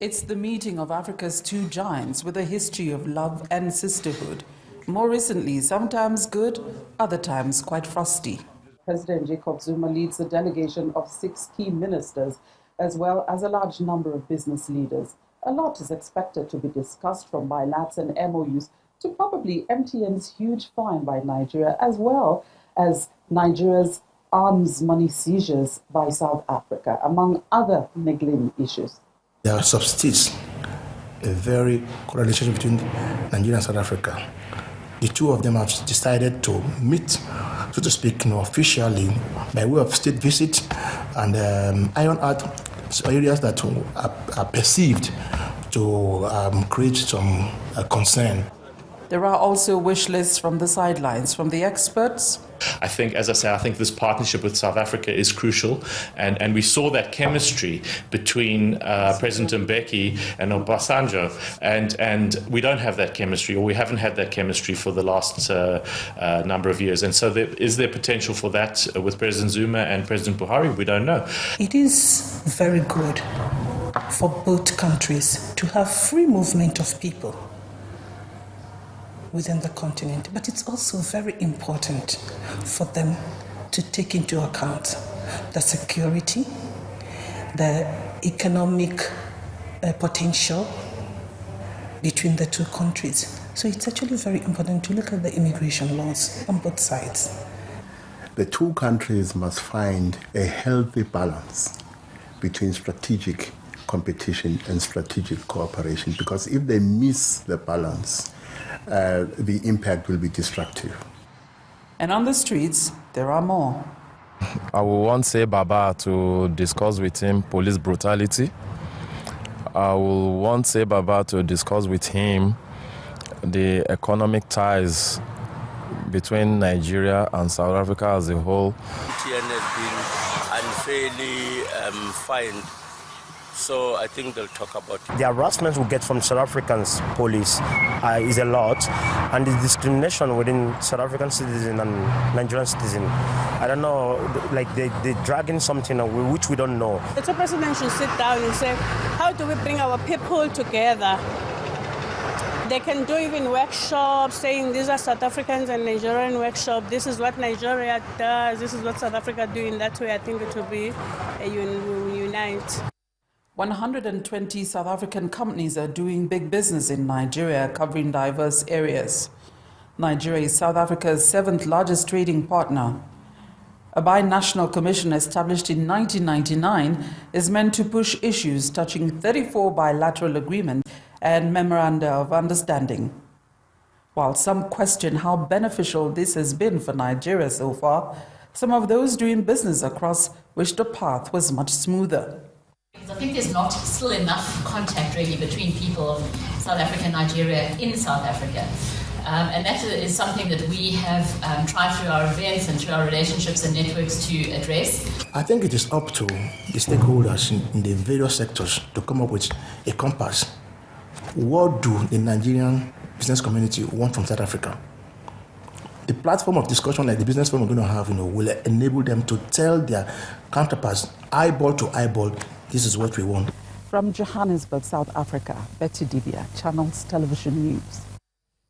It's the meeting of Africa's two giants with a history of love and sisterhood. More recently, sometimes good, other times quite frosty. President Jacob Zuma leads a delegation of 6 key ministers, as well as a large number of business leaders. A lot is expected to be discussed, from bilats and MOUs to probably MTN's huge fine by Nigeria, as well as Nigeria's arms money seizures by South Africa, among other niggling issues. There subsists a very close relationship between Nigeria and South Africa. The two of them have decided to meet, so to speak, officially by way of state visit and iron out areas that are perceived to create some concern. There are also wish lists from the sidelines, from the experts. I think, as I say, I think this partnership with South Africa is crucial, and we saw that chemistry between President Mbeki and Obasanjo, and we don't have that chemistry, or we haven't had that chemistry for the last number of years. And so is there potential for that with President Zuma and President Buhari? We don't know. It is very good for both countries to have free movement of people within the continent, but it's also very important for them to take into account the security, the economic potential between the two countries. So it's actually very important to look at the immigration laws on both sides. The two countries must find a healthy balance between strategic competition and strategic cooperation, because if they miss the balance, the impact will be destructive. And on the streets, there are more. I will want say Baba to discuss with him police brutality. I will want say Baba to discuss with him the economic ties between Nigeria and South Africa as a whole. MTN has been unfairly fined. So I think they'll talk about it. The harassment we get from South African's police is a lot, and the discrimination within South African citizen and Nigerian citizen. I don't know, like they're dragging something which we don't know. The two presidents should sit down and say, how do we bring our people together? They can do even workshops saying these are South Africans and Nigerian workshops. This is what Nigeria does. This is what South Africa do. In that way, I think it will be unite. 120 South African companies are doing big business in Nigeria, covering diverse areas. Nigeria is South Africa's 7th largest trading partner. A binational commission established in 1999 is meant to push issues touching 34 bilateral agreements and memoranda of understanding. While some question how beneficial this has been for Nigeria so far, some of those doing business across wish the path was much smoother. I think there's not still enough contact really between people of South Africa and Nigeria in South Africa. And that is something that we have tried through our events and through our relationships and networks to address. I think it is up to the stakeholders in the various sectors to come up with a compass. What do the Nigerian business community want from South Africa? The platform of discussion like the business forum we're going to have, will enable them to tell their counterparts, eyeball to eyeball, this is what we want. From Johannesburg, South Africa, Betty Dibia, Channels Television News.